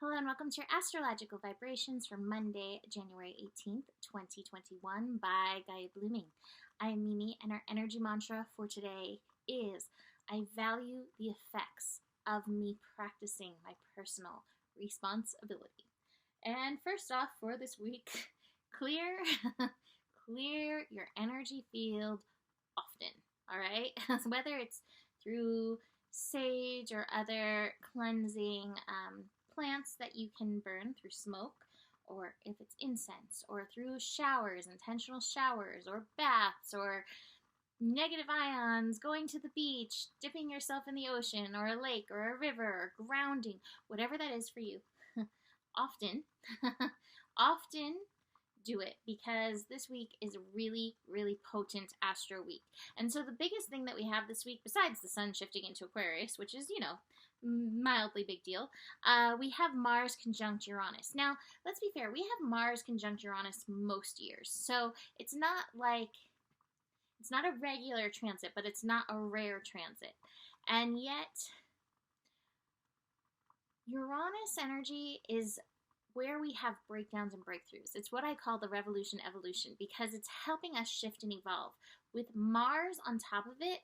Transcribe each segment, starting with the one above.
Hello and welcome to your astrological vibrations for Monday, January 18th, 2021 by Gaia Blooming. I am Mimi and our energy mantra for today is I value the effects of me practicing my personal responsibility. And first off for this week, clear clear your energy field often, all right? Whether it's through sage or other cleansing plants that you can burn through smoke, or if it's incense, or through showers, intentional showers, or baths, or negative ions, going to the beach, dipping yourself in the ocean, or a lake, or a river, or grounding, whatever that is for you. Often, often do it, because this week is a really, really potent astro week. And so the biggest thing that we have this week, besides the sun shifting into Aquarius, which is, mildly big deal, we have Mars conjunct Uranus. Now, let's be fair, we have Mars conjunct Uranus most years. So it's not a regular transit, but it's not a rare transit. And yet, Uranus energy is where we have breakdowns and breakthroughs. It's what I call the revolution evolution, because it's helping us shift and evolve. With Mars on top of it,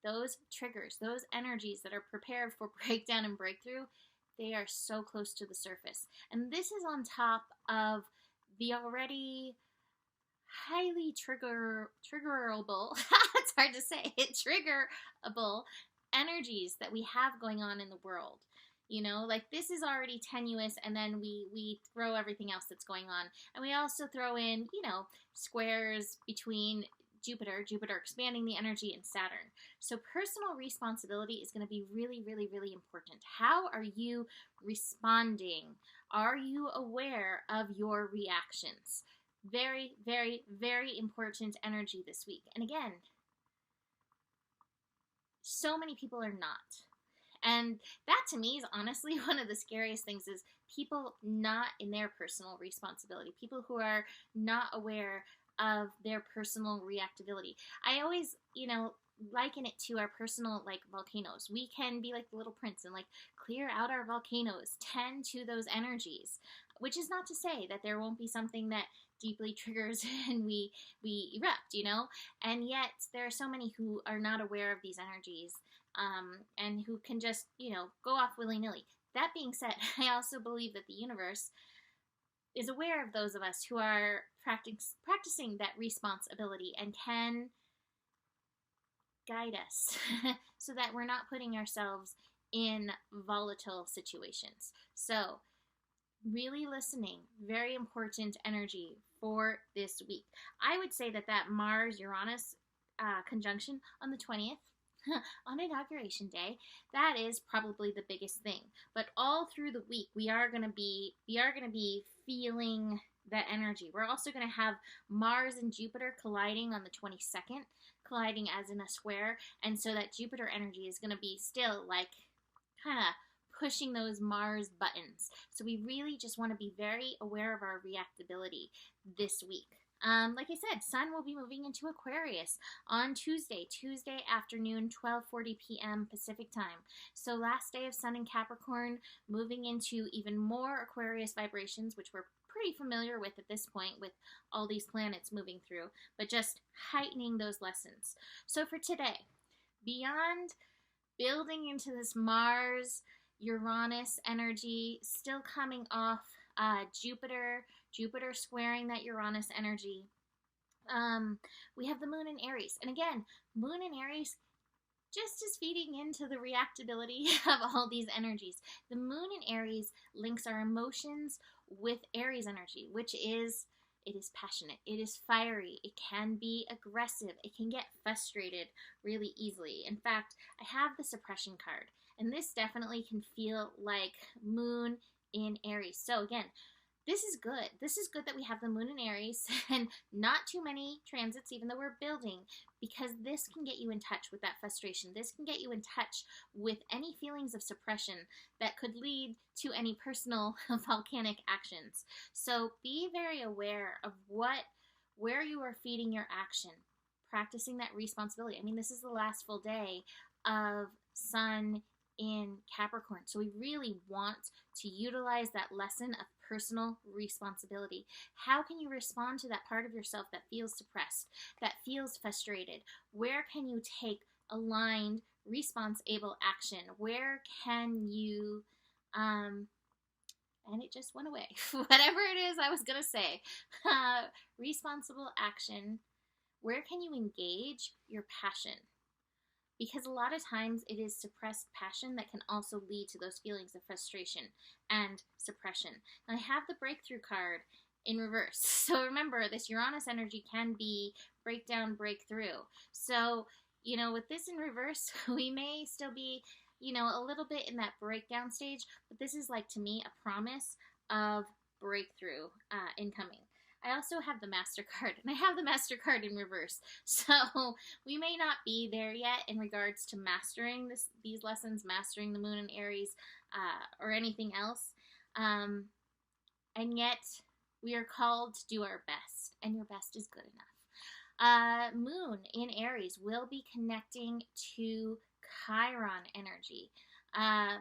those triggers, those energies that are prepared for breakdown and breakthrough, they are so close to the surface. And this is on top of the already highly triggerable, it's hard to say it, triggerable energies that we have going on in the world. This is already tenuous, and then we throw everything else that's going on. And we also throw in, squares between Jupiter expanding the energy, and Saturn. So personal responsibility is going to be really, really, really important. How are you responding? Are you aware of your reactions? Very, very, very important energy this week. And again, so many people are not. And that to me is honestly one of the scariest things, is people not in their personal responsibility, people who are not aware of their personal reactability. I always, liken it to our personal, volcanoes. We can be like the little prince and clear out our volcanoes, tend to those energies, which is not to say that there won't be something that deeply triggers and we erupt, and yet there are so many who are not aware of these energies, and who can just, go off willy-nilly. That being said, I also believe that the universe is aware of those of us who are practicing that responsibility and can guide us so that we're not putting ourselves in volatile situations. So, really listening, very important energy for this week. I would say that Mars-Uranus conjunction on the 20th, on Inauguration Day, that is probably the biggest thing. But all through the week, we are going to be feeling that energy. We're also going to have Mars and Jupiter colliding on the 22nd, colliding as in a square, and so that Jupiter energy is going to be still kind of pushing those Mars buttons. So we really just want to be very aware of our reactability this week. Like I said, Sun will be moving into Aquarius on Tuesday afternoon, 12:40 p.m. Pacific time. So last day of Sun in Capricorn, moving into even more Aquarius vibrations, which we're pretty familiar with at this point with all these planets moving through, but just heightening those lessons. So for today, beyond building into this Mars Uranus energy, still coming off Jupiter squaring that Uranus energy. We have the moon in Aries. And again, moon in Aries just is feeding into the reactability of all these energies. The moon in Aries links our emotions with Aries energy, which is, it is passionate, it is fiery, it can be aggressive, it can get frustrated really easily. In fact, I have the suppression card, and this definitely can feel like moon in Aries. So again, this is good. This is good that we have the moon in Aries and not too many transits, even though we're building, because this can get you in touch with that frustration. This can get you in touch with any feelings of suppression that could lead to any personal volcanic actions. So be very aware of where you are feeding your action, practicing that responsibility. I mean, this is the last full day of Sun in Capricorn. So we really want to utilize that lesson of personal responsibility. How can you respond to that part of yourself that feels depressed, that feels frustrated? Where can you take aligned, responsible action? Where can you, and it just went away. Whatever it is I was going to say. Responsible action. Where can you engage your passion? Because a lot of times it is suppressed passion that can also lead to those feelings of frustration and suppression. Now I have the breakthrough card in reverse. So remember, this Uranus energy can be breakdown, breakthrough. So, with this in reverse, we may still be, a little bit in that breakdown stage, but this is like, to me, a promise of breakthrough incoming. I also have the Master card, and I have the Master card in reverse. So we may not be there yet in regards to mastering these lessons, mastering the Moon in Aries, or anything else. And yet we are called to do our best, and your best is good enough. Moon in Aries will be connecting to Chiron energy.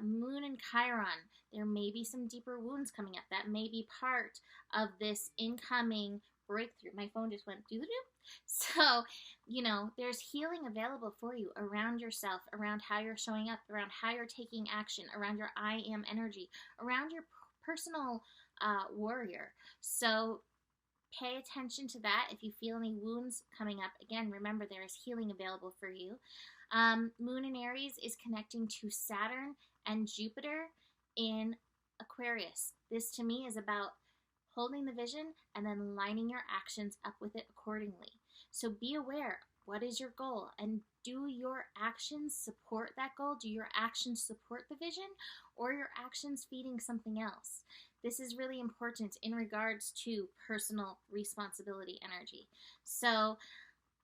Moon and Chiron, there may be some deeper wounds coming up. That may be part of this incoming breakthrough. My phone just went doo-doo-doo. So, there's healing available for you around yourself, around how you're showing up, around how you're taking action, around your I am energy, around your personal warrior. So pay attention to that. If you feel any wounds coming up, again, remember there is healing available for you. Moon in Aries is connecting to Saturn and Jupiter in Aquarius. This to me is about holding the vision and then lining your actions up with it accordingly. So be aware, what is your goal? And do your actions support that goal? Do your actions support the vision, or your actions feeding something else? This is really important in regards to personal responsibility energy. So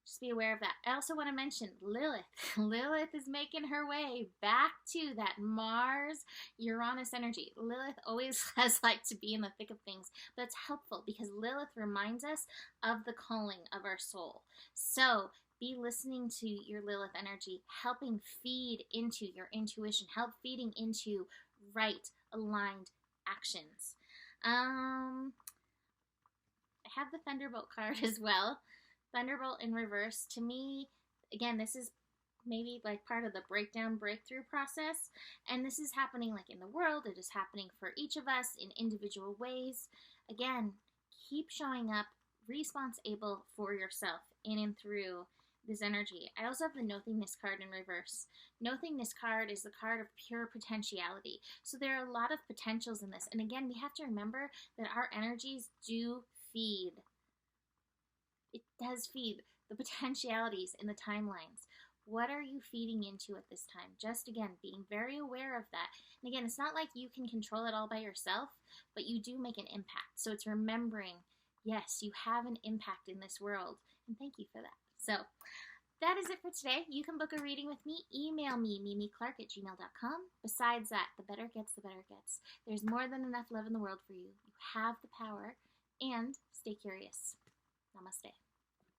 just be aware of that. I also want to mention Lilith. Lilith is making her way back to that Mars-Uranus energy. Lilith always has liked to be in the thick of things, but it's helpful because Lilith reminds us of the calling of our soul. So be listening to your Lilith energy, helping feed into your intuition, help feeding into right, aligned actions. I have the Thunderbolt card as well. Thunderbolt in reverse. To me, again, this is maybe like part of the breakdown, breakthrough process. And this is happening like in the world. It is happening for each of us in individual ways. Again, keep showing up responsible for yourself in and through this energy. I also have the Nothingness card in reverse. Nothingness card is the card of pure potentiality. So there are a lot of potentials in this. And again, we have to remember that our energies do feed. It does feed the potentialities in the timelines. What are you feeding into at this time? Just again, being very aware of that. And again, it's not like you can control it all by yourself, but you do make an impact. So it's remembering, yes, you have an impact in this world. And thank you for that. So that is it for today. You can book a reading with me. Email me, mimiclark@gmail.com. Besides that, the better it gets, the better it gets. There's more than enough love in the world for you. You have the power. And stay curious. Namaste.